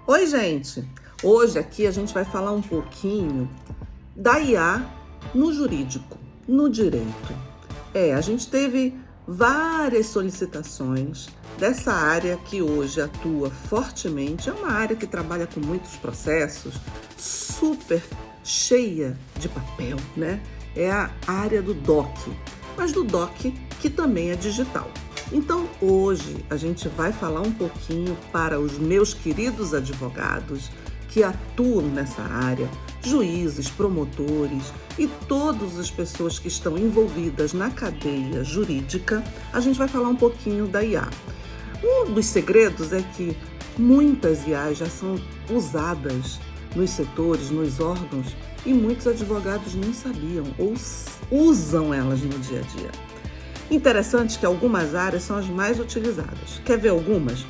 Oi, gente! Hoje aqui a gente vai falar um pouquinho da IA no jurídico, no direito. A gente teve várias solicitações dessa área que hoje atua fortemente. É uma área que trabalha com muitos processos, super cheia de papel, né? É a área do DOC, mas do DOC que também é digital. Então, hoje a gente vai falar um pouquinho para os meus queridos advogados que atuam nessa área, juízes, promotores e todas as pessoas que estão envolvidas na cadeia jurídica. A gente vai falar um pouquinho da IA. Um dos segredos é que muitas IAs já são usadas nos setores, nos órgãos, e muitos advogados nem sabiam ou usam elas no dia a dia. Interessante que algumas áreas são as mais utilizadas. Quer ver algumas?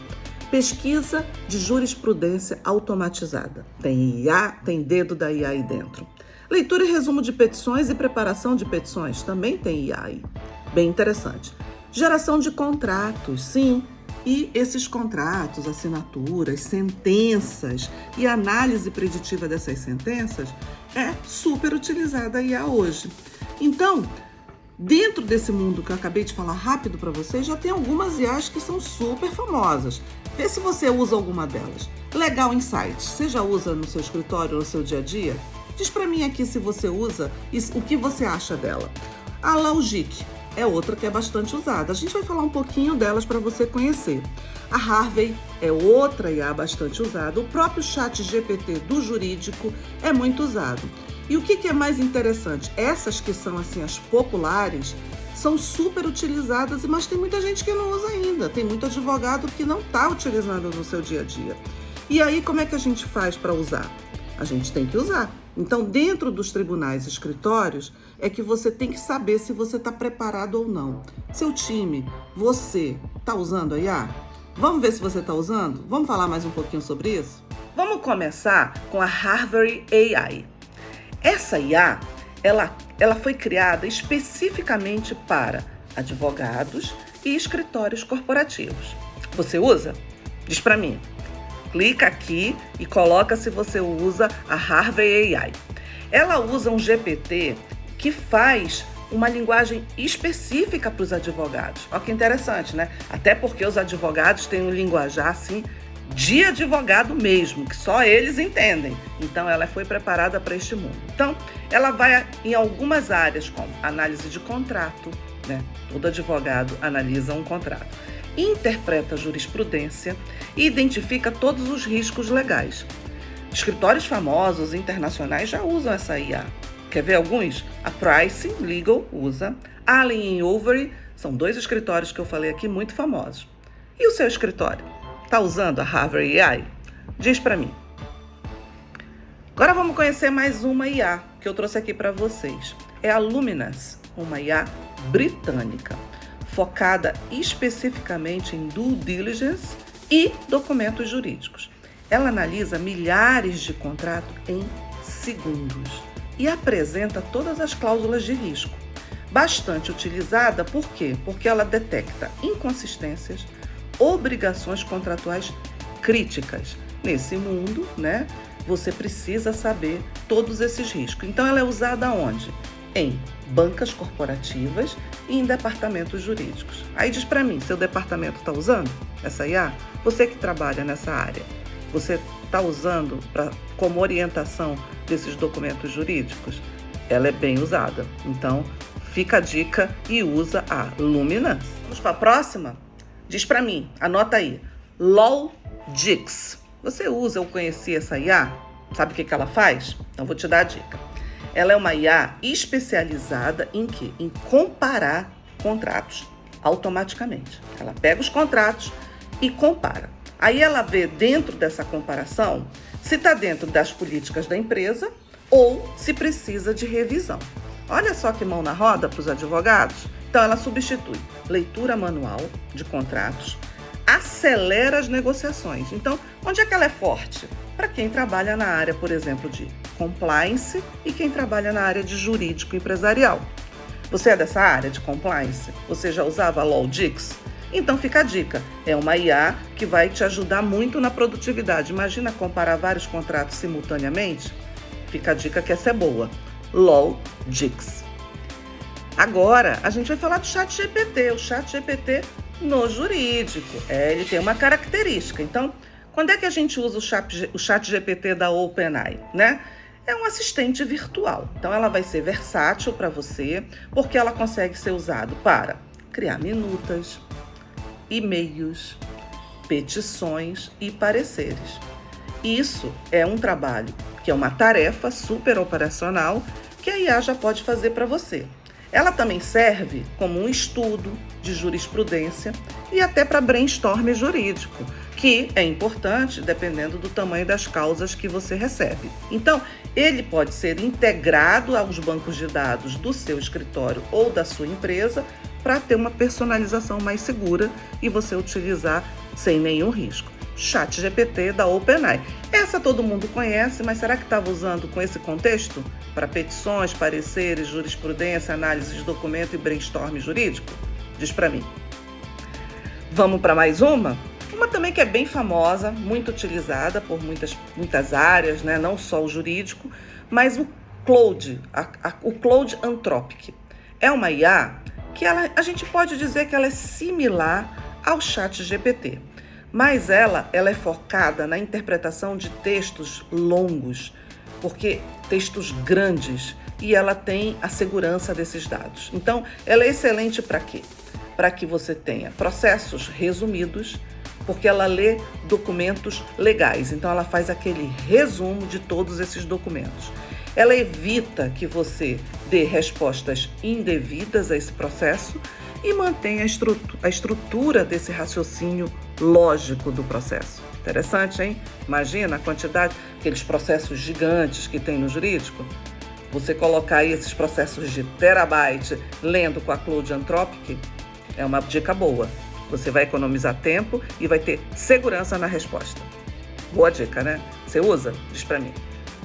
Pesquisa de jurisprudência automatizada. Tem IA, tem dedo da IA aí dentro. Leitura e resumo de petições e preparação de petições. Também tem IA aí. Bem interessante. Geração de contratos, sim. E esses contratos, assinaturas, sentenças e análise preditiva dessas sentenças é super utilizada a IA hoje. Então, dentro desse mundo que eu acabei de falar rápido para vocês, já tem algumas IAs que são super famosas. Vê se você usa alguma delas. Legal Insights, você já usa no seu escritório ou no seu dia a dia? Diz para mim aqui se você usa e o que você acha dela. A Logic é outra que é bastante usada. A gente vai falar um pouquinho delas para você conhecer. A Harvey é outra IA bastante usada. O próprio ChatGPT do jurídico é muito usado. E o que é mais interessante? Essas que são assim as populares são super utilizadas, mas tem muita gente que não usa ainda. Tem muito advogado que não está utilizando no seu dia a dia. E aí como é que a gente faz para usar? A gente tem que usar. Então, dentro dos tribunais e escritórios, é que você tem que saber se você está preparado ou não. Seu time, você está usando a IA? Vamos ver se você está usando? Vamos falar mais um pouquinho sobre isso? Vamos começar com a Harvey AI. Essa IA, ela foi criada especificamente para advogados e escritórios corporativos. Você usa? Diz para mim. Clica aqui e coloca se você usa a Harvey AI. Ela usa um GPT que faz uma linguagem específica para os advogados. Olha que interessante, né? Até porque os advogados têm um linguajar assim de advogado mesmo, que só eles entendem. Então, ela foi preparada para este mundo. Então, ela vai em algumas áreas, como análise de contrato, né? Todo advogado analisa um contrato. Interpreta a jurisprudência e identifica todos os riscos legais. Escritórios famosos internacionais já usam essa IA. Quer ver alguns? A Price Legal usa. Allen & Overy são 2 escritórios que eu falei aqui muito famosos. E o seu escritório? Está usando a Harvey AI? Diz para mim. Agora vamos conhecer mais uma IA que eu trouxe aqui para vocês. É a Luminance, uma IA britânica, focada especificamente em due diligence e documentos jurídicos. Ela analisa milhares de contratos em segundos e apresenta todas as cláusulas de risco. Bastante utilizada, por quê? Porque ela detecta inconsistências, obrigações contratuais críticas. Nesse mundo, né, você precisa saber todos esses riscos. Então, ela é usada onde? Em bancas corporativas e em departamentos jurídicos. Aí diz para mim, seu departamento está usando essa IA? Você que trabalha nessa área, você está usando como orientação desses documentos jurídicos? Ela é bem usada. Então, fica a dica e usa a Luminance. Vamos para a próxima? Diz para mim, anota aí, Logix. Você usa ou conhecia essa IA? Sabe o que ela faz? Então vou te dar a dica. Ela é uma IA especializada em quê? Em comparar contratos automaticamente. Ela pega os contratos e compara. Aí ela vê dentro dessa comparação se está dentro das políticas da empresa ou se precisa de revisão. Olha só que mão na roda para os advogados. Então, ela substitui leitura manual de contratos, acelera as negociações. Então, onde é que ela é forte? Para quem trabalha na área, por exemplo, de compliance e quem trabalha na área de jurídico empresarial. Você é dessa área de compliance? Você já usava a Logix? Então fica a dica, é uma IA que vai te ajudar muito na produtividade. Imagina comparar vários contratos simultaneamente? Fica a dica que essa é boa. Logix. Agora, a gente vai falar do ChatGPT. O ChatGPT no jurídico. Ele tem uma característica. Então, quando é que a gente usa o ChatGPT da OpenAI, né? É um assistente virtual. Então, ela vai ser versátil para você, porque ela consegue ser usado para criar minutas, e-mails, petições e pareceres. Isso é um trabalho que é uma tarefa super operacional que a IA já pode fazer para você. Ela também serve como um estudo de jurisprudência e até para brainstorm jurídico, que é importante dependendo do tamanho das causas que você recebe. Então, ele pode ser integrado aos bancos de dados do seu escritório ou da sua empresa para ter uma personalização mais segura e você utilizar sem nenhum risco. ChatGPT da OpenAI. Essa todo mundo conhece, mas será que estava usando com esse contexto? Para petições, pareceres, jurisprudência, análise de documento e brainstorm jurídico? Diz para mim. Vamos para mais uma? Uma também que é bem famosa, muito utilizada por muitas áreas, né? Não só o jurídico, mas o Claude, o Claude Anthropic. É uma IA que a gente pode dizer que ela é similar ao ChatGPT. Mas ela é focada na interpretação de textos longos, porque textos grandes, e ela tem a segurança desses dados. Então, ela é excelente para quê? Para que você tenha processos resumidos, porque ela lê documentos legais. Então, ela faz aquele resumo de todos esses documentos. Ela evita que você dê respostas indevidas a esse processo e mantém a estrutura desse raciocínio lógico do processo. Interessante, hein? Imagina a quantidade, aqueles processos gigantes que tem no jurídico. Você colocar aí esses processos de terabyte lendo com a Claude Anthropic é uma dica boa. Você vai economizar tempo e vai ter segurança na resposta. Boa dica, né? Você usa? Diz pra mim.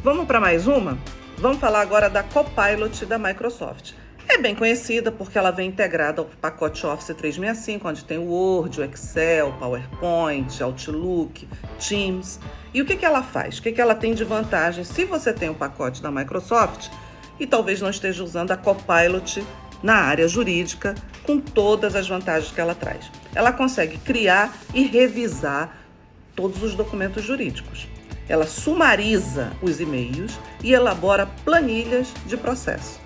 Vamos para mais uma? Vamos falar agora da Copilot da Microsoft. É bem conhecida porque ela vem integrada ao pacote Office 365, onde tem o Word, o Excel, o PowerPoint, Outlook, Teams. E o que ela faz? O que ela tem de vantagem se você tem o pacote da Microsoft e talvez não esteja usando a Copilot na área jurídica com todas as vantagens que ela traz? Ela consegue criar e revisar todos os documentos jurídicos. Ela sumariza os e-mails e elabora planilhas de processo.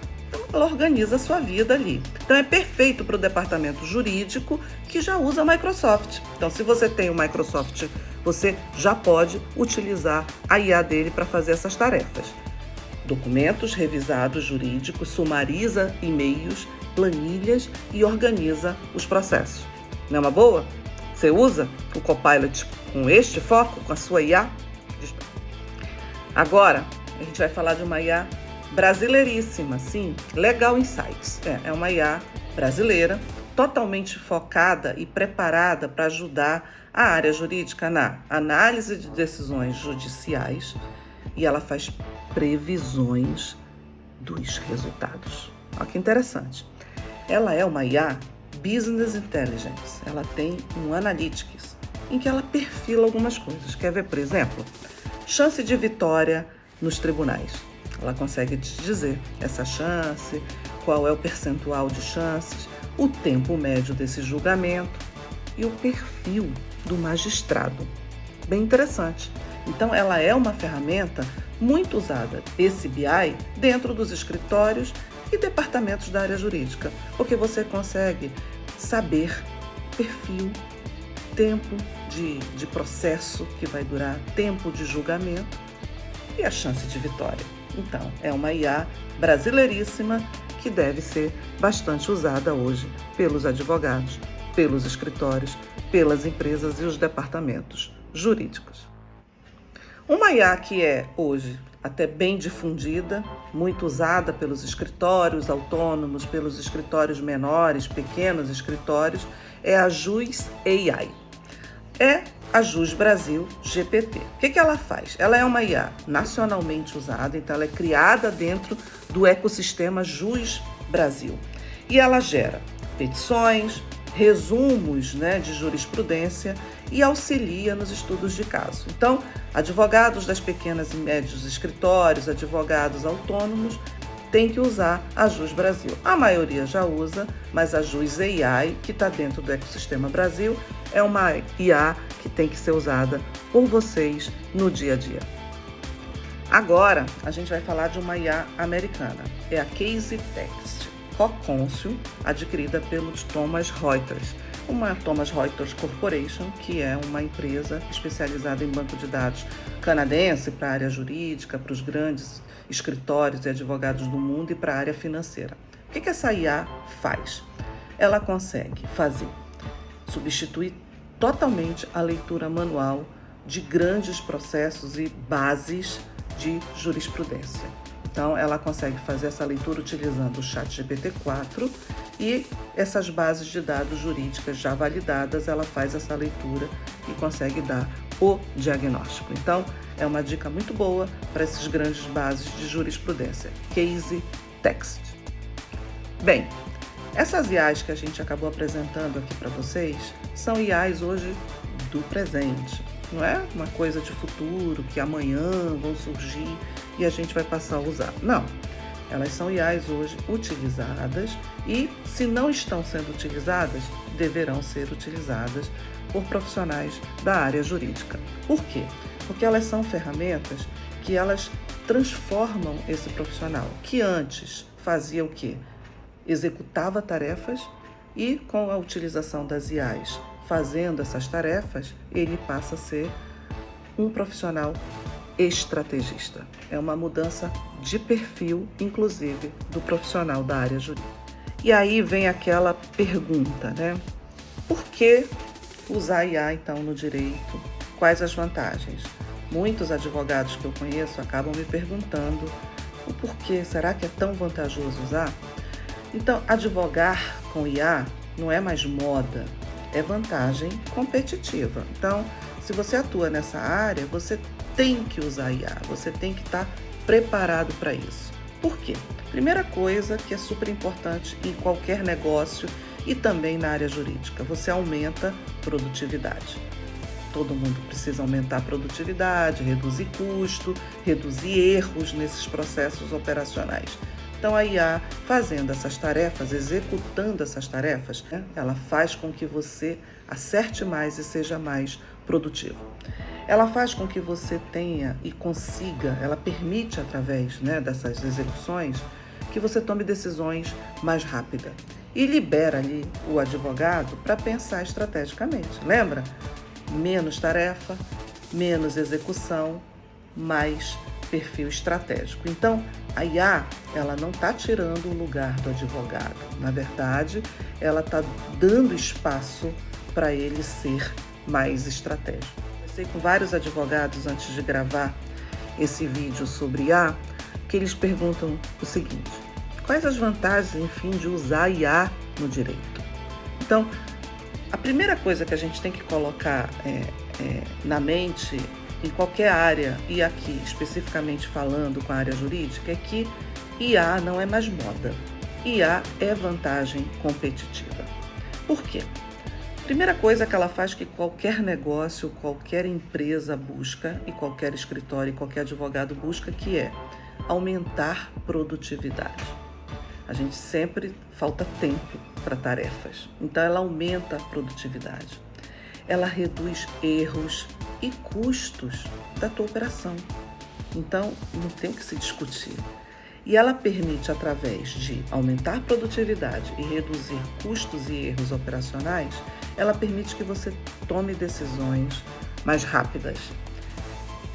Ela organiza a sua vida ali. Então, é perfeito para o departamento jurídico que já usa a Microsoft. Então, se você tem o Microsoft, você já pode utilizar a IA dele para fazer essas tarefas. Documentos revisados jurídicos, sumariza e-mails, planilhas e organiza os processos. Não é uma boa? Você usa o Copilot com este foco, com a sua IA? Agora, a gente vai falar de uma IA brasileiríssima, sim, Legal Insights. É uma IA brasileira, totalmente focada e preparada para ajudar a área jurídica na análise de decisões judiciais e ela faz previsões dos resultados. Olha que interessante. Ela é uma IA Business Intelligence, ela tem um Analytics, em que ela perfila algumas coisas. Quer ver, por exemplo, chance de vitória nos tribunais. Ela consegue te dizer essa chance, qual é o percentual de chances, o tempo médio desse julgamento e o perfil do magistrado. Bem interessante. Então, ela é uma ferramenta muito usada, esse BI, dentro dos escritórios e departamentos da área jurídica, porque você consegue saber perfil, tempo de processo que vai durar, tempo de julgamento e a chance de vitória. Então, é uma IA brasileiríssima que deve ser bastante usada hoje pelos advogados, pelos escritórios, pelas empresas e os departamentos jurídicos. Uma IA que é hoje até bem difundida, muito usada pelos escritórios autônomos, pelos escritórios menores, pequenos escritórios, é a Jus AI. É a Jus Brasil GPT. O que ela faz? Ela é uma IA nacionalmente usada, então ela é criada dentro do ecossistema Jus Brasil. E ela gera petições, resumos, né, de jurisprudência e auxilia nos estudos de caso. Então, advogados das pequenas e médios escritórios, advogados autônomos, têm que usar a Jus Brasil. A maioria já usa, mas a Jus AI, que está dentro do ecossistema Brasil, é uma IA que tem que ser usada por vocês no dia a dia. Agora, a gente vai falar de uma IA americana, é a Case Text CoConsult, adquirida pelo Thomson Reuters, uma Thomson Reuters Corporation, que é uma empresa especializada em banco de dados canadense para a área jurídica, para os grandes escritórios e advogados do mundo e para a área financeira. O que essa IA faz? Ela consegue substituir totalmente a leitura manual de grandes processos e bases de jurisprudência. Então, ela consegue fazer essa leitura utilizando o ChatGPT-4 e essas bases de dados jurídicas já validadas, ela faz essa leitura e consegue dar o diagnóstico. Então, é uma dica muito boa para essas grandes bases de jurisprudência. Case Text. Bem, essas IAs que a gente acabou apresentando aqui para vocês são IAs hoje do presente. Não é uma coisa de futuro, que amanhã vão surgir e a gente vai passar a usar. Não, elas são IAs hoje utilizadas e, se não estão sendo utilizadas, deverão ser utilizadas por profissionais da área jurídica. Por quê? Porque elas são ferramentas que elas transformam esse profissional, que antes fazia o quê? Executava tarefas e, com a utilização das IAs, fazendo essas tarefas, ele passa a ser um profissional estrategista. É uma mudança de perfil, inclusive, do profissional da área jurídica. E aí vem aquela pergunta, né? Por que usar IA, então, no direito? Quais as vantagens? Muitos advogados que eu conheço acabam me perguntando o porquê. Será que é tão vantajoso usar? Então, advogar com IA não é mais moda, é vantagem competitiva. Então, se você atua nessa área, você tem que usar IA, você tem que estar preparado para isso. Por quê? Primeira coisa que é super importante em qualquer negócio e também na área jurídica, você aumenta produtividade. Todo mundo precisa aumentar a produtividade, reduzir custo, reduzir erros nesses processos operacionais. Então, a IA, fazendo essas tarefas, executando essas tarefas, ela faz com que você acerte mais e seja mais produtivo. Ela faz com que você tenha e consiga, ela permite, através dessas execuções, que você tome decisões mais rápidas e libera ali o advogado para pensar estrategicamente. Lembra? Menos tarefa, menos execução, mais perfil estratégico. Então, a IA, ela não está tirando o lugar do advogado. Na verdade, ela está dando espaço para ele ser mais estratégico. Conversei com vários advogados antes de gravar esse vídeo sobre IA, que eles perguntam o seguinte: quais as vantagens, enfim, de usar IA no direito? Então, a primeira coisa que a gente tem que colocar na mente, em qualquer área, e aqui especificamente falando com a área jurídica, é que IA não é mais moda. IA é vantagem competitiva. Por quê? Primeira coisa que ela faz que qualquer negócio, qualquer empresa busca, e qualquer escritório e qualquer advogado busca, que é aumentar produtividade. A gente sempre falta tempo para tarefas, então ela aumenta a produtividade. Ela reduz erros e custos da tua operação. Então, não tem o que se discutir. E ela permite, através de aumentar a produtividade e reduzir custos e erros operacionais, ela permite que você tome decisões mais rápidas,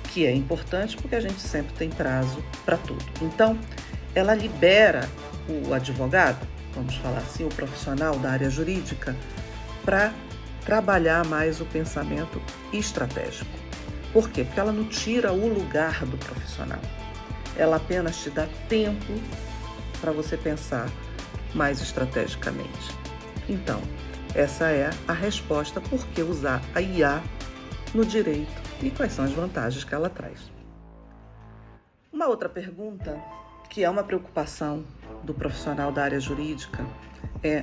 que é importante porque a gente sempre tem prazo para tudo. Então, ela libera o advogado, vamos falar assim, o profissional da área jurídica, para trabalhar mais o pensamento estratégico. Por quê? Porque ela não tira o lugar do profissional. Ela apenas te dá tempo para você pensar mais estrategicamente. Então, essa é a resposta por que usar a IA no direito e quais são as vantagens que ela traz. Uma outra pergunta, que é uma preocupação do profissional da área jurídica,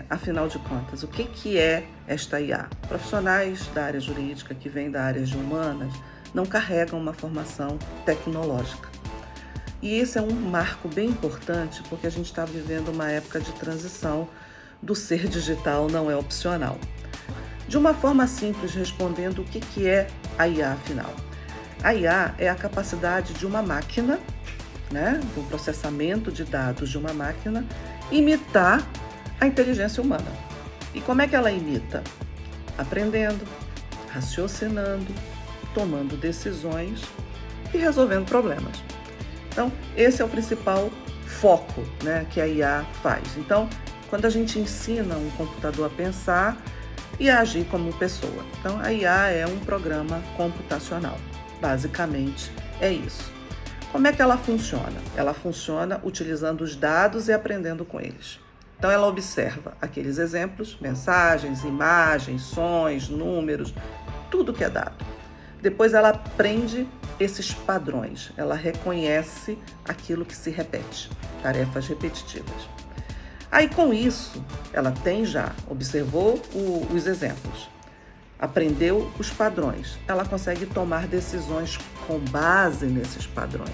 afinal de contas, o que é esta IA? Profissionais da área jurídica que vêm da área de humanas não carregam uma formação tecnológica. E esse é um marco bem importante porque a gente está vivendo uma época de transição do ser digital não é opcional. De uma forma simples, respondendo o que é a IA afinal. A IA é a capacidade de uma máquina, do processamento de dados de uma máquina, imitar a inteligência humana. E como é que ela imita? Aprendendo, raciocinando, tomando decisões e resolvendo problemas. Então, esse é o principal foco, que a IA faz. Então, quando a gente ensina um computador a pensar e a agir como pessoa. Então, a IA é um programa computacional. Basicamente, é isso. Como é que ela funciona? Ela funciona utilizando os dados e aprendendo com eles. Então, ela observa aqueles exemplos, mensagens, imagens, sons, números, tudo que é dado. Depois, ela aprende esses padrões. Ela reconhece aquilo que se repete, tarefas repetitivas. Aí, com isso, ela observou os exemplos, aprendeu os padrões. Ela consegue tomar decisões com base nesses padrões.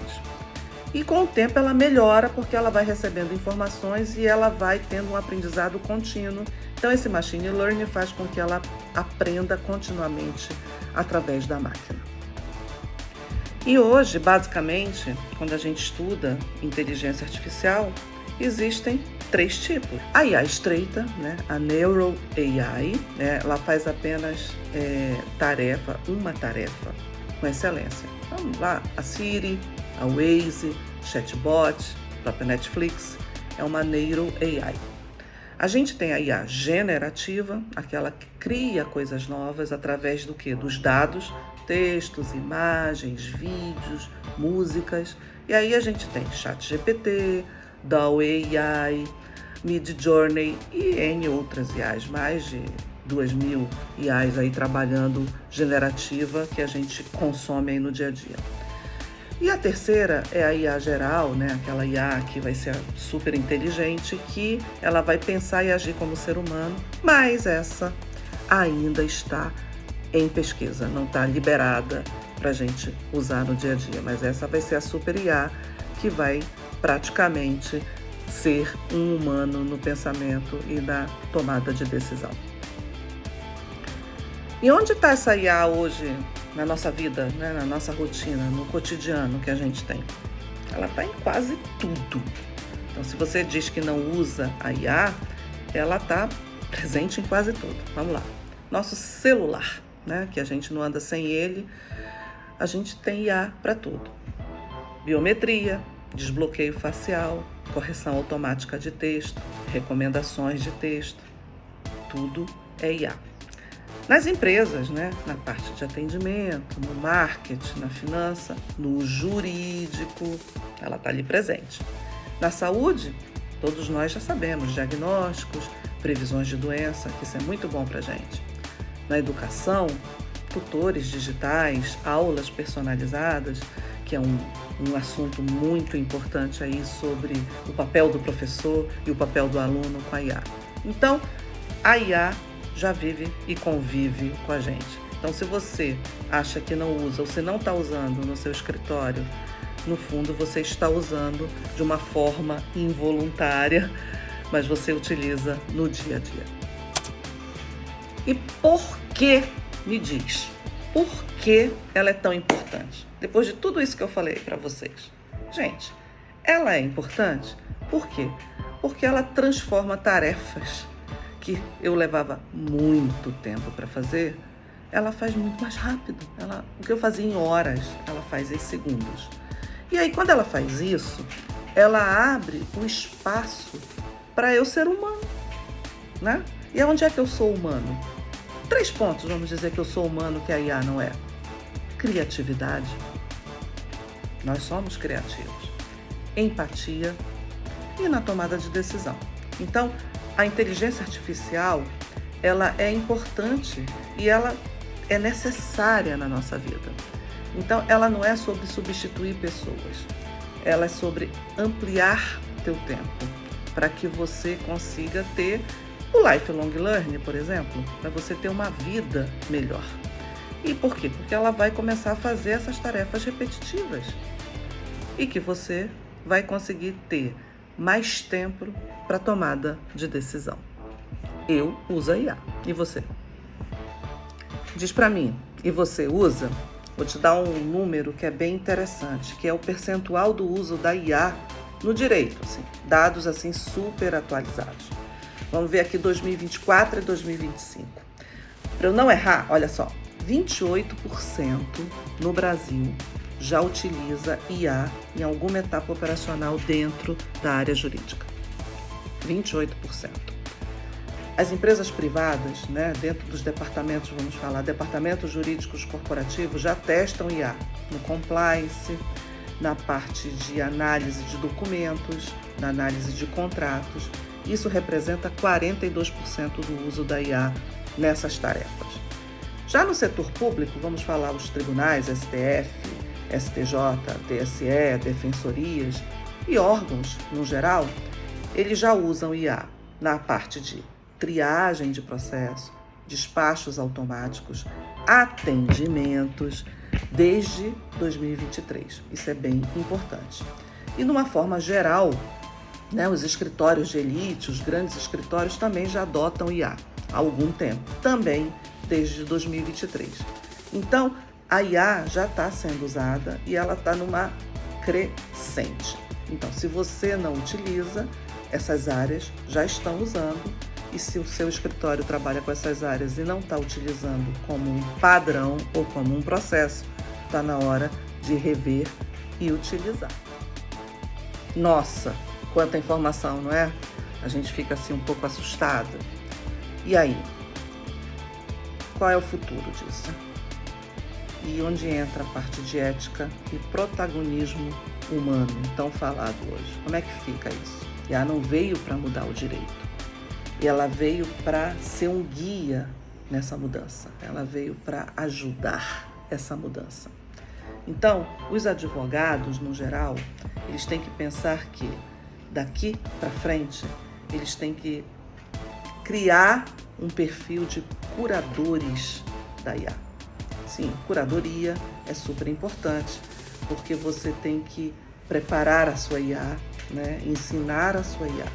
E com o tempo ela melhora porque ela vai recebendo informações e ela vai tendo um aprendizado contínuo. Então esse machine learning faz com que ela aprenda continuamente através da máquina. E hoje, basicamente, quando a gente estuda inteligência artificial, existem 3 tipos. A IA estreita, a Neural AI, ela faz apenas uma tarefa com excelência. Vamos lá, a Siri, a Waze, chatbot, a própria Netflix, é uma Neural AI. A gente tem a IA generativa, aquela que cria coisas novas através do quê? Dos dados, textos, imagens, vídeos, músicas. E aí a gente tem ChatGPT, DALL AI, Midjourney e N outras IAs, mais de 2.000 IAs aí trabalhando generativa que a gente consome aí no dia a dia. E a terceira é a IA geral, aquela IA que vai ser super inteligente, que ela vai pensar e agir como ser humano, mas essa ainda está em pesquisa, não está liberada para a gente usar no dia a dia. Mas essa vai ser a super IA que vai praticamente ser um humano no pensamento e na tomada de decisão. E onde está essa IA hoje na nossa vida, na nossa rotina, no cotidiano que a gente tem? Ela está em quase tudo. Então, se você diz que não usa a IA, ela está presente em quase tudo. Vamos lá. Nosso celular, que a gente não anda sem ele, a gente tem IA para tudo. Biometria, desbloqueio facial, correção automática de texto, recomendações de texto, tudo é IA. Nas empresas, na parte de atendimento, no marketing, na finança, no jurídico, ela está ali presente. Na saúde, todos nós já sabemos, diagnósticos, previsões de doença, que isso é muito bom para a gente. Na educação, tutores digitais, aulas personalizadas, que é um assunto muito importante aí sobre o papel do professor e o papel do aluno com a IA. Então, a IA já vive e convive com a gente. Então, se você acha que não usa ou se não está usando no seu escritório, no fundo você está usando de uma forma involuntária, mas você utiliza no dia a dia. E por que, me diz, por que ela é tão importante? Depois de tudo isso que eu falei para vocês. Gente, ela é importante por quê? Porque ela transforma tarefas que eu levava muito tempo para fazer, ela faz muito mais rápido. O que eu fazia em horas, ela faz em segundos. E aí, quando ela faz isso, ela abre o espaço para eu ser humano, E onde é que eu sou humano? 3 pontos, vamos dizer que eu sou humano, que a IA não é. Criatividade. Nós somos criativos. Empatia e na tomada de decisão. Então, a inteligência artificial, ela é importante e ela é necessária na nossa vida. Então, ela não é sobre substituir pessoas, ela é sobre ampliar teu tempo, para que você consiga ter O lifelong learning, por exemplo, para você ter uma vida melhor. E por quê? Porque ela vai começar a fazer essas tarefas repetitivas e que você vai conseguir ter mais tempo para tomada de decisão. Eu uso a IA. E você? Diz para mim, e você usa? Vou te dar um número que é bem interessante, que é o percentual do uso da IA no direito, assim, dados assim super atualizados. Vamos ver aqui 2024 e 2025. Para eu não errar, olha só, 28% no Brasil já utiliza IA em alguma etapa operacional dentro da área jurídica. 28%. As empresas privadas, né, dentro dos departamentos, vamos falar, departamentos jurídicos corporativos, já testam IA no compliance, na parte de análise de documentos, na análise de contratos. Isso representa 42% do uso da IA nessas tarefas. Já no setor público, vamos falar os tribunais, STF, STJ, TSE, defensorias e órgãos, no geral, eles já usam IA na parte de triagem de processo, despachos automáticos, atendimentos, desde 2023. Isso é bem importante. E, de uma forma geral, né, os escritórios de elite, os grandes escritórios também já adotam IA há algum tempo, também desde 2023. Então, a IA já está sendo usada e ela está numa crescente. Então, se você não utiliza, essas áreas já estão usando, e se o seu escritório trabalha com essas áreas e não está utilizando como um padrão ou como um processo, está na hora de rever e utilizar. Nossa, quanta informação, não é? A gente fica assim um pouco assustada. E aí? Qual é o futuro disso? E onde entra a parte de ética e protagonismo humano, tão falado hoje? Como é que fica isso? E ela não veio para mudar o direito. E ela veio para ser um guia nessa mudança. Ela veio para ajudar essa mudança. Então, os advogados, no geral, eles têm que pensar que daqui para frente, eles têm que criar um perfil de curadores da IA. Sim, curadoria é super importante, porque você tem que preparar a sua IA, né? Ensinar a sua IA.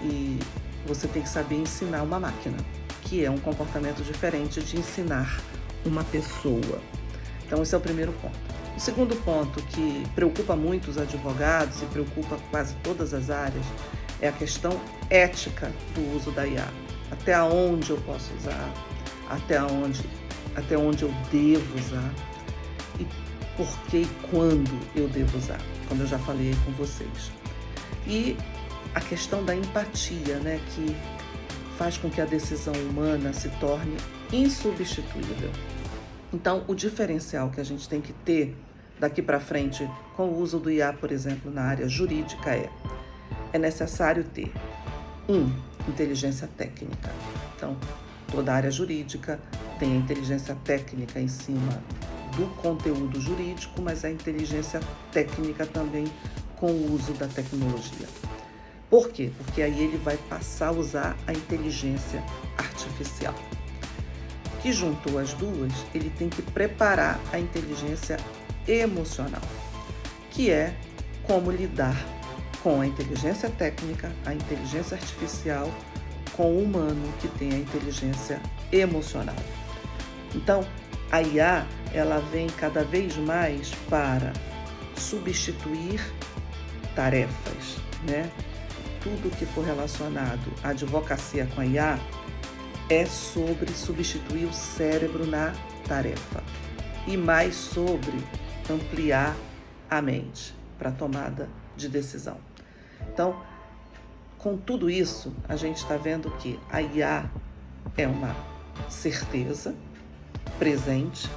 E você tem que saber ensinar uma máquina, que é um comportamento diferente de ensinar uma pessoa. Então, esse é o primeiro ponto. O segundo ponto que preocupa muito os advogados e preocupa quase todas as áreas é a questão ética do uso da IA. Até onde eu posso usar, até onde eu devo usar e por que e quando eu devo usar, como eu já falei com vocês. E a questão da empatia, né, que faz com que a decisão humana se torne insubstituível. Então, o diferencial que a gente tem que ter daqui para frente com o uso do IA, por exemplo, na área jurídica é necessário ter inteligência técnica. Então, toda a área jurídica tem a inteligência técnica em cima do conteúdo jurídico, mas a inteligência técnica também com o uso da tecnologia. Por quê? Porque aí ele vai passar a usar a inteligência artificial. Que juntou as duas, ele tem que preparar a inteligência emocional, que é como lidar com a inteligência técnica, a inteligência artificial, com o humano que tem a inteligência emocional. Então, a IA, ela vem cada vez mais para substituir tarefas, né? Tudo que for relacionado à advocacia com a IA é sobre substituir o cérebro na tarefa e mais sobre ampliar a mente para a tomada de decisão. Então, com tudo isso, a gente está vendo que a IA é uma certeza presente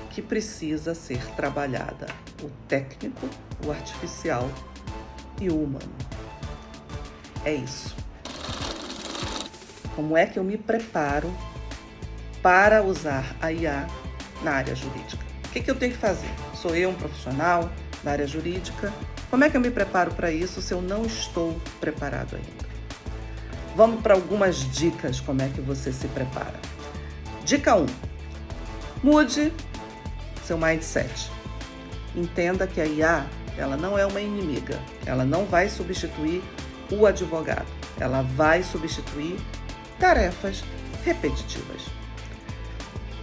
que precisa ser trabalhada, o técnico, o artificial e o humano. É isso. Como é que eu me preparo para usar a IA na área jurídica? O que eu tenho que fazer? Sou eu um profissional da área jurídica? Como é que eu me preparo para isso se eu não estou preparado ainda? Vamos para algumas dicas como é que você se prepara. Dica 1. Mude seu mindset. Entenda que a IA, ela não é uma inimiga. Ela não vai substituir o advogado. Ela vai substituir tarefas repetitivas.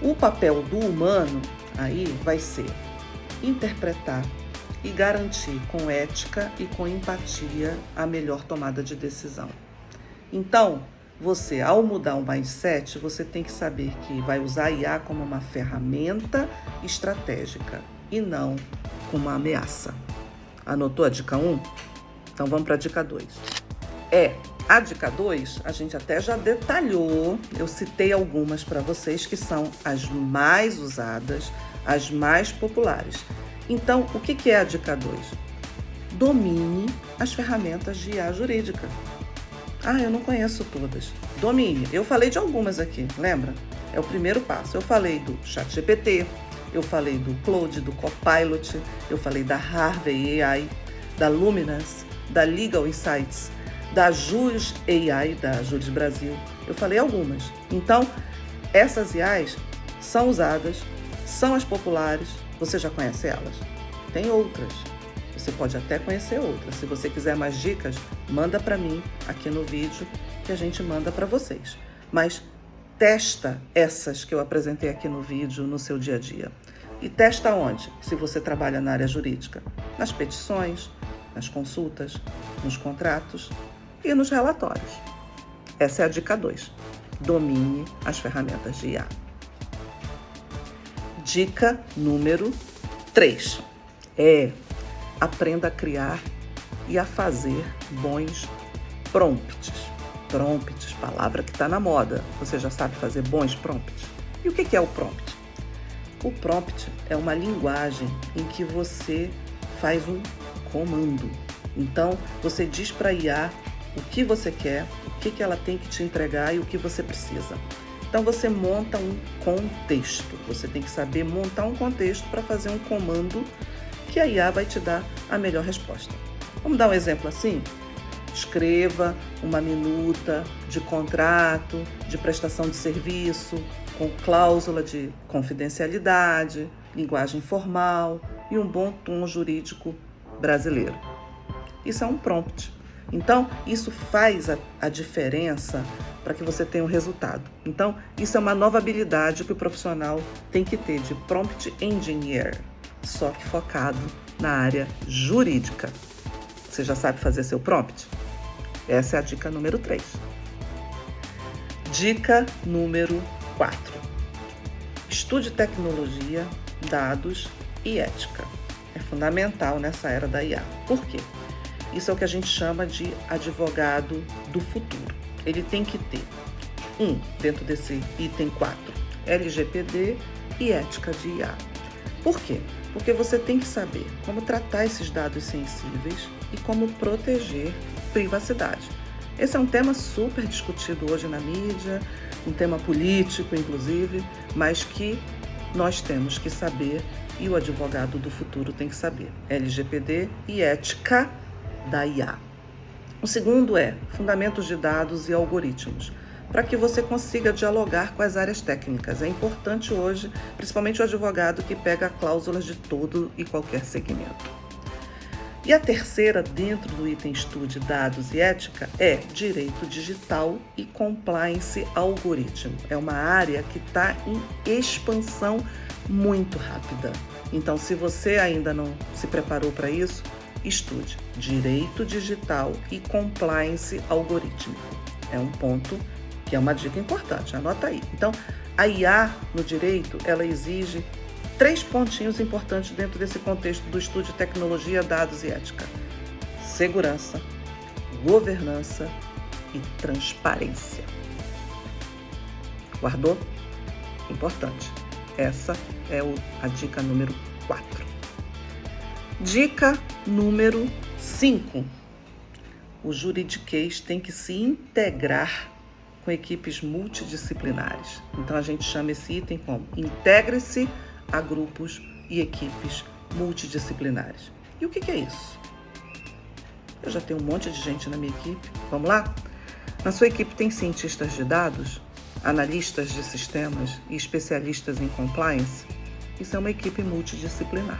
O papel do humano aí vai ser interpretar e garantir com ética e com empatia a melhor tomada de decisão. Então, você, ao mudar o mindset, você tem que saber que vai usar a IA como uma ferramenta estratégica e não como uma ameaça. Anotou a dica 1? Então vamos para a dica 2. A dica 2, a gente até já detalhou, eu citei algumas para vocês que são as mais usadas, as mais populares. Então, o que é a dica 2? Domine as ferramentas de IA jurídica. Eu não conheço todas. Domine. Eu falei de algumas aqui, lembra? É o primeiro passo. Eu falei do ChatGPT, eu falei do Claude, do Copilot, eu falei da Harvey AI, da Luminous, da Legal Insights, da Jus AI, da Jus Brasil. Eu falei algumas. Então, essas IAs são usadas, são as populares. Você já conhece elas? Tem outras. Você pode até conhecer outras. Se você quiser mais dicas, manda para mim aqui no vídeo que a gente manda para vocês. Mas testa essas que eu apresentei aqui no vídeo no seu dia a dia. E testa onde? Se você trabalha na área jurídica. Nas petições, nas consultas, nos contratos e nos relatórios. Essa é a dica 2. Domine as ferramentas de IA. Dica número 3. Aprenda a criar e a fazer bons prompts. Prompts, palavra que está na moda. Você já sabe fazer bons prompts? E o que é o prompt? O prompt é uma linguagem em que você faz um comando. Então, você diz para a IA o que você quer, o que ela tem que te entregar e o que você precisa. Então, você monta um contexto. Você tem que saber montar um contexto para fazer um comando que a IA vai te dar a melhor resposta. Vamos dar um exemplo assim? Escreva uma minuta de contrato, de prestação de serviço, com cláusula de confidencialidade, linguagem formal e um bom tom jurídico brasileiro. Isso é um prompt. Então, isso faz a diferença para que você tenha um resultado. Então, isso é uma nova habilidade que o profissional tem que ter de prompt engineer, só que focado na área jurídica. Você já sabe fazer seu prompt? Essa é a dica número 3. Dica número 4. Estude tecnologia, dados e ética. É fundamental nessa era da IA. Por quê? Isso é o que a gente chama de advogado do futuro. Ele tem que ter, dentro desse item 4, LGPD e ética de IA. Por quê? Porque você tem que saber como tratar esses dados sensíveis e como proteger privacidade. Esse é um tema super discutido hoje na mídia, um tema político, inclusive, mas que nós temos que saber e o advogado do futuro tem que saber. LGPD e ética da IA. O segundo é fundamentos de dados e algoritmos, para que você consiga dialogar com as áreas técnicas. É importante hoje, principalmente o advogado que pega cláusulas de todo e qualquer segmento. E a terceira, dentro do item estude dados e ética, é direito digital e compliance algoritmo. É uma área que está em expansão muito rápida. Então, se você ainda não se preparou para isso, estude direito digital e compliance algorítmico. É um ponto que é uma dica importante, anota aí. Então, a IA no direito, ela exige 3 pontinhos importantes dentro desse contexto do estudo de tecnologia, dados e ética: segurança, governança e transparência. Guardou? Importante. Essa é a dica número 4. Dica número 5. O juridiquês tem que se integrar com equipes multidisciplinares. Então, a gente chama esse item como integre-se a grupos e equipes multidisciplinares. E o que é isso? Eu já tenho um monte de gente na minha equipe. Vamos lá? Na sua equipe tem cientistas de dados, analistas de sistemas e especialistas em compliance? Isso é uma equipe multidisciplinar.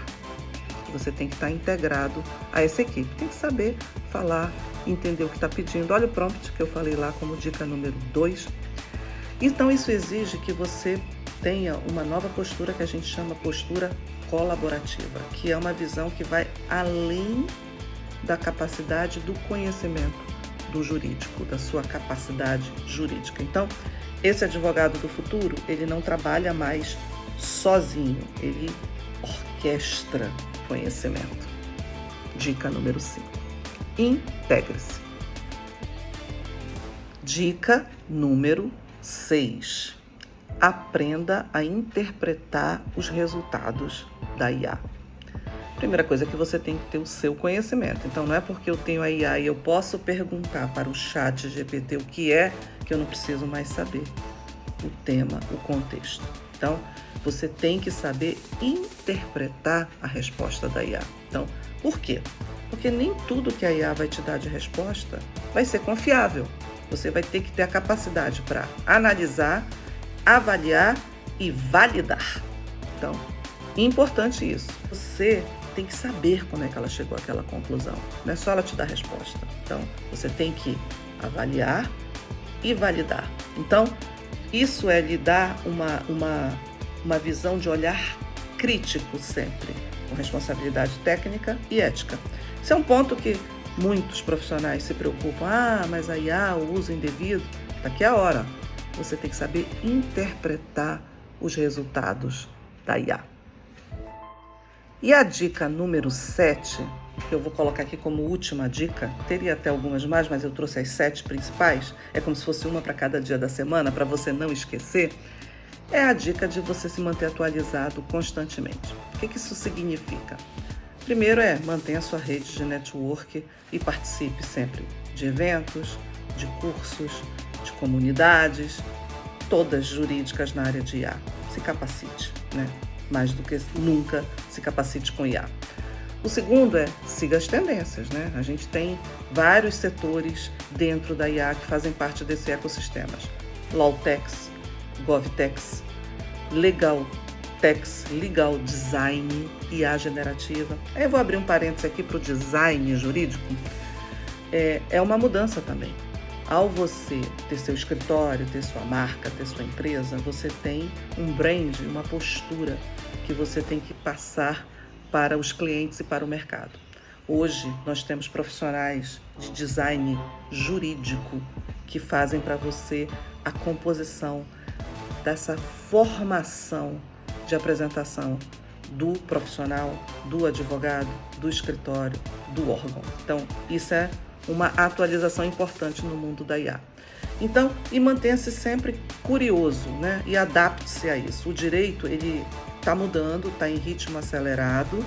Você tem que estar integrado a essa equipe. Tem que saber falar, entender o que está pedindo. Olha o prompt que eu falei lá como dica número 2. Então, isso exige que você tenha uma nova postura que a gente chama postura colaborativa, que é uma visão que vai além da capacidade do conhecimento do jurídico, da sua capacidade jurídica. Então, esse advogado do futuro, ele não trabalha mais sozinho, ele orquestra conhecimento. Dica número 5. Integre-se. Dica número 6. Aprenda a interpretar os resultados da IA. Primeira coisa é que você tem que ter o seu conhecimento. Então, não é porque eu tenho a IA e eu posso perguntar para o chat GPT o que é que eu não preciso mais saber o tema, o contexto. Então, você tem que saber interpretar a resposta da IA. Então, por quê? Porque nem tudo que a IA vai te dar de resposta vai ser confiável. Você vai ter que ter a capacidade para analisar, avaliar e validar. Então, importante isso. Você tem que saber como é que ela chegou àquela conclusão. Não é só ela te dar a resposta. Então, você tem que avaliar e validar. Então, isso é lhe dar uma visão de olhar crítico sempre, com responsabilidade técnica e ética. Esse é um ponto que muitos profissionais se preocupam. Mas a IA, o uso indevido, daqui a hora. Você tem que saber interpretar os resultados da IA. E a dica número 7, que eu vou colocar aqui como última dica, teria até algumas mais, mas eu trouxe as 7 principais, é como se fosse uma para cada dia da semana, para você não esquecer, é a dica de você se manter atualizado constantemente. O que isso significa? Primeiro mantenha a sua rede de network e participe sempre de eventos, de cursos, de comunidades, todas jurídicas na área de IA. Se capacite, né? Mais do que nunca, se capacite com IA. O segundo siga as tendências, né? A gente tem vários setores dentro da IA que fazem parte desse ecossistema. Lawtex, GovTex, Legaltex, Legal Design, IA generativa. Aí eu vou abrir um parênteses aqui para o design jurídico. É uma mudança também. Ao você ter seu escritório, ter sua marca, ter sua empresa, você tem um brand, uma postura que você tem que passar para os clientes e para o mercado. Hoje, nós temos profissionais de design jurídico que fazem para você a composição dessa formação de apresentação do profissional, do advogado, do escritório, do órgão. Então, isso é uma atualização importante no mundo da IA. Então, e mantenha-se sempre curioso, né? E adapte-se a isso. O direito, ele está mudando, está em ritmo acelerado,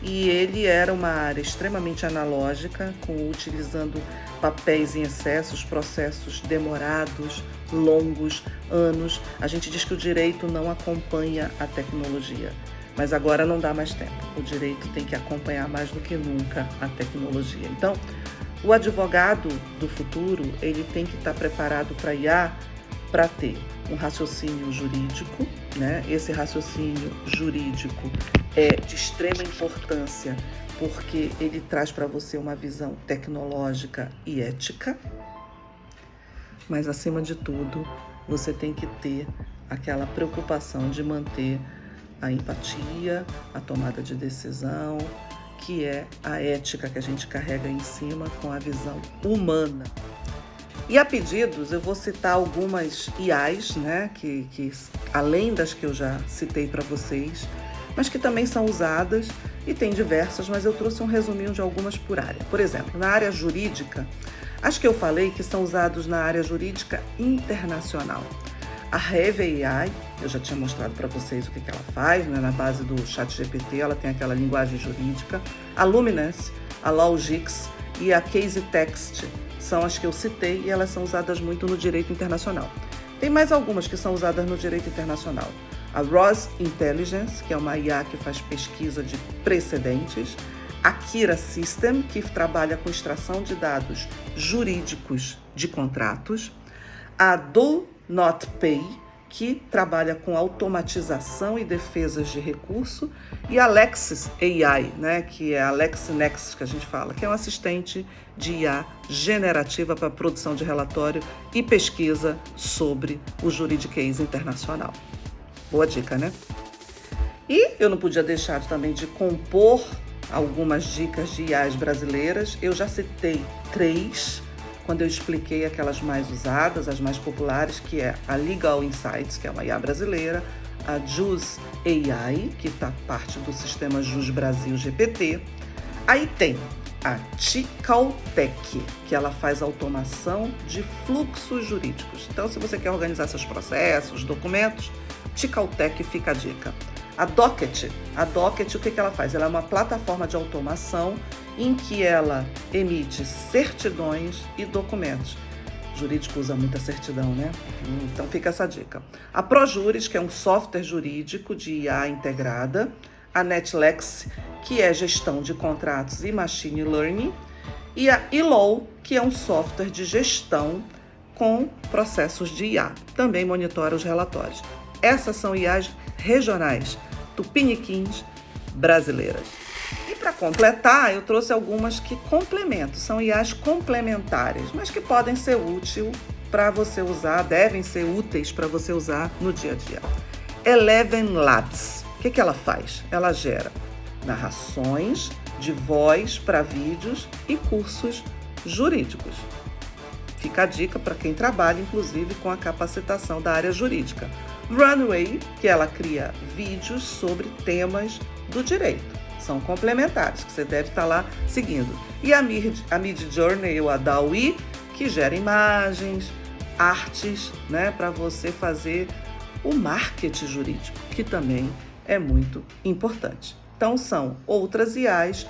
e ele era uma área extremamente analógica, utilizando papéis em excessos, processos demorados, longos, anos. A gente diz que o direito não acompanha a tecnologia, mas agora não dá mais tempo. O direito tem que acompanhar mais do que nunca a tecnologia. Então, o advogado do futuro, ele tem que estar preparado para IA, para ter um raciocínio jurídico, né? Esse raciocínio jurídico é de extrema importância porque ele traz para você uma visão tecnológica e ética, mas acima de tudo, você tem que ter aquela preocupação de manter a empatia, a tomada de decisão, que é a ética que a gente carrega em cima com a visão humana. E a pedidos, eu vou citar algumas IAs, né, que além das que eu já citei para vocês, mas que também são usadas e tem diversas, mas eu trouxe um resuminho de algumas por área. Por exemplo, na área jurídica, as que eu falei que são usados na área jurídica internacional. A Reve AI, eu já tinha mostrado para vocês o que ela faz, né? Na base do ChatGPT, ela tem aquela linguagem jurídica. A Luminance, a Logix e a CaseText são as que eu citei e elas são usadas muito no direito internacional. Tem mais algumas que são usadas no direito internacional. A Ross Intelligence, que é uma IA que faz pesquisa de precedentes. a Kira System, que trabalha com extração de dados jurídicos de contratos, a Do Not Pay, que trabalha com automatização e defesas de recurso, e a Lexis AI, né, que é a LexNex que a gente fala, que é um assistente de IA generativa para produção de relatório e pesquisa sobre o juridiquês internacional. Boa dica, né? E eu não podia deixar também de compor algumas dicas de IAs brasileiras. Eu já citei 3 quando eu expliquei aquelas mais usadas, as mais populares, que é a Legal Insights, que é uma IA brasileira, a JUS AI, que está parte do sistema JUS Brasil GPT. Aí tem a Ticaltec, que ela faz automação de fluxos jurídicos. Então, se você quer organizar seus processos, documentos, Ticaltec fica a dica. A Docket, o que ela faz? Ela é uma plataforma de automação em que ela emite certidões e documentos. O jurídico usa muita certidão, né? Então fica essa dica. A Projuris, que é um software jurídico de IA integrada. A Netlex, que é gestão de contratos e machine learning. E a eLaw, que é um software de gestão com processos de IA. Também monitora os relatórios. Essas são IAs regionais, tupiniquins brasileiras. E para completar, eu trouxe algumas que complementam, são IAs complementares, mas que podem ser úteis para você usar, devem ser úteis para você usar no dia a dia. Eleven Labs, o que ela faz? Ela gera narrações de voz para vídeos e cursos jurídicos. Fica a dica para quem trabalha, inclusive, com a capacitação da área jurídica. Runway, que ela cria vídeos sobre temas do direito. São complementares, que você deve estar lá seguindo. E a Midjourney ou a DALL-E, que gera imagens, artes, né, para você fazer o marketing jurídico, que também é muito importante. Então, são outras IAs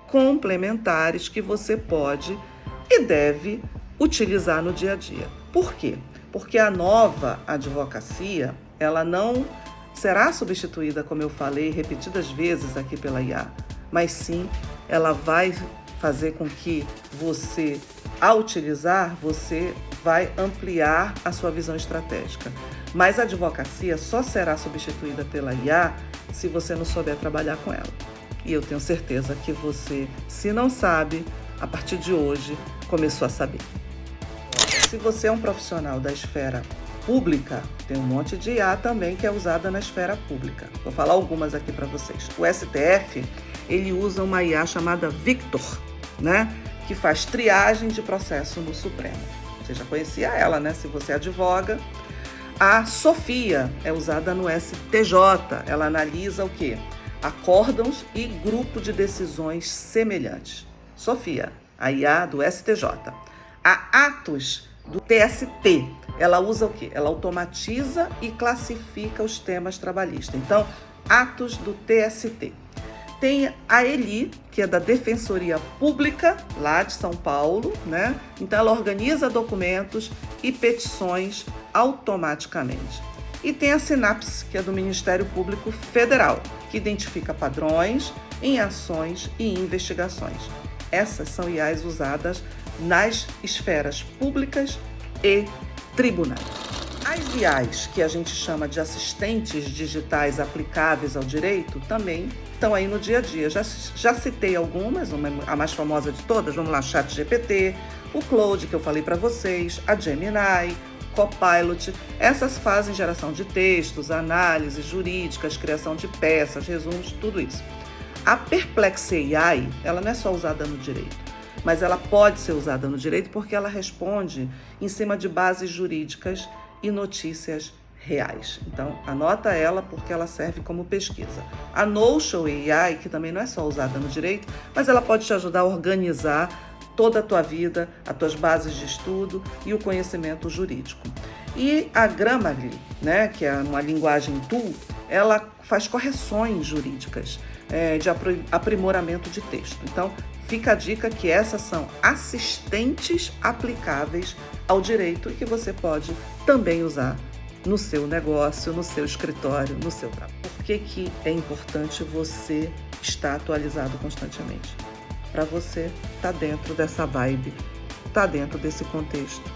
complementares que você pode e deve utilizar no dia a dia. Por quê? Porque a nova advocacia, ela não será substituída, como eu falei repetidas vezes aqui pela IA, mas sim ela vai fazer com que você, ao utilizar, você vai ampliar a sua visão estratégica. Mas a advocacia só será substituída pela IA se você não souber trabalhar com ela. E eu tenho certeza que você, se não sabe, a partir de hoje, começou a saber. Se você é um profissional da esfera pública, tem um monte de IA também que é usada na esfera pública. Vou falar algumas aqui para vocês. O STF, ele usa uma IA chamada Victor, né? Que faz triagem de processo no Supremo. Você já conhecia ela, né? Se você advoga. A Sofia é usada no STJ. Ela analisa o quê? Acórdãos e grupo de decisões semelhantes. Sofia, a IA do STJ. A Atos, do TST, ela usa o quê? Ela automatiza e classifica os temas trabalhistas. Então, Atos do TST. Tem a Eli, que é da Defensoria Pública, lá de São Paulo, né? Então, ela organiza documentos e petições automaticamente. E tem a Sinapse, que é do Ministério Público Federal, que identifica padrões em ações e investigações. Essas são IAs usadas nas esferas públicas e tribunais. As IAs, que a gente chama de assistentes digitais aplicáveis ao direito, também estão aí no dia a dia. Já citei algumas, a mais famosa de todas, vamos lá, ChatGPT, o Claude, que eu falei para vocês, a Gemini, Copilot. Essas fazem geração de textos, análises jurídicas, criação de peças, resumos, tudo isso. A Perplex AI, ela não é só usada no direito, mas ela pode ser usada no direito porque ela responde em cima de bases jurídicas e notícias reais. Então, anota ela porque ela serve como pesquisa. A Notion AI, que também não é só usada no direito, mas ela pode te ajudar a organizar toda a tua vida, as tuas bases de estudo e o conhecimento jurídico. E a Grammarly, né, que é uma linguagem tool, ela faz correções jurídicas de aprimoramento de texto. Então, fica a dica que essas são assistentes aplicáveis ao direito e que você pode também usar no seu negócio, no seu escritório, no seu trabalho. Por que é importante você está atualizado constantemente. Para você estar dentro dessa vibe, estar dentro desse contexto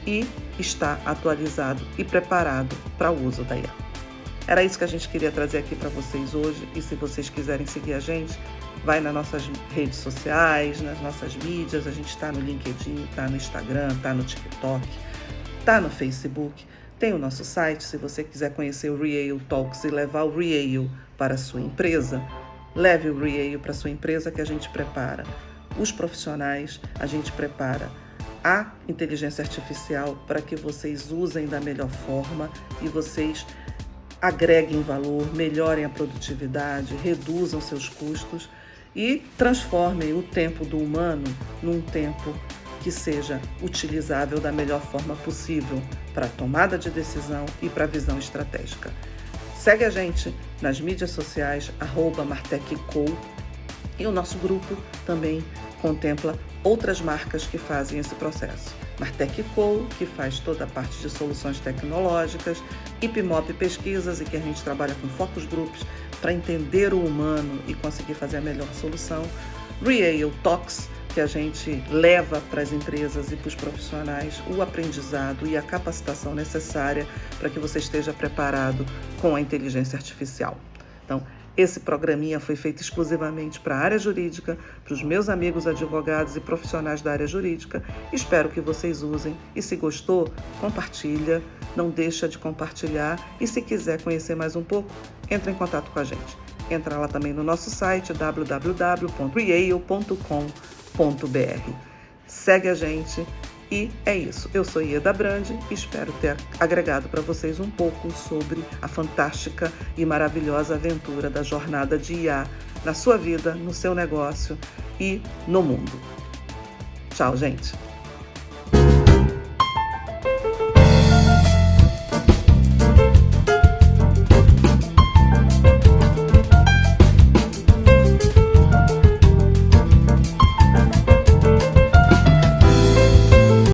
e estar atualizado e preparado para o uso da IA. Era isso que a gente queria trazer aqui para vocês hoje, e se vocês quiserem seguir a gente, vai nas nossas redes sociais, nas nossas mídias, a gente está no LinkedIn, está no Instagram, está no TikTok, está no Facebook, tem o nosso site, se você quiser conhecer o Real Talks e levar o Real para a sua empresa, leve o Real para a sua empresa, que a gente prepara os profissionais, a gente prepara a inteligência artificial para que vocês usem da melhor forma e vocês agreguem valor, melhorem a produtividade, reduzam seus custos e transformem o tempo do humano num tempo que seja utilizável da melhor forma possível para a tomada de decisão e para a visão estratégica. Segue a gente nas mídias sociais, @martecco, e o nosso grupo também contempla outras marcas que fazem esse processo. Martech Co, que faz toda a parte de soluções tecnológicas, IPMOP Pesquisas, e que a gente trabalha com focus groups para entender o humano e conseguir fazer a melhor solução. Real Talks, que a gente leva para as empresas e para os profissionais o aprendizado e a capacitação necessária para que você esteja preparado com a inteligência artificial. Então, esse programinha foi feito exclusivamente para a área jurídica, para os meus amigos advogados e profissionais da área jurídica. Espero que vocês usem e, se gostou, compartilha, não deixa de compartilhar, e se quiser conhecer mais um pouco, entre em contato com a gente. Entra lá também no nosso site www.real.com.br. Segue a gente. E é isso, eu sou Ieda Brandi e espero ter agregado para vocês um pouco sobre a fantástica e maravilhosa aventura da jornada de IA na sua vida, no seu negócio e no mundo. Tchau, gente!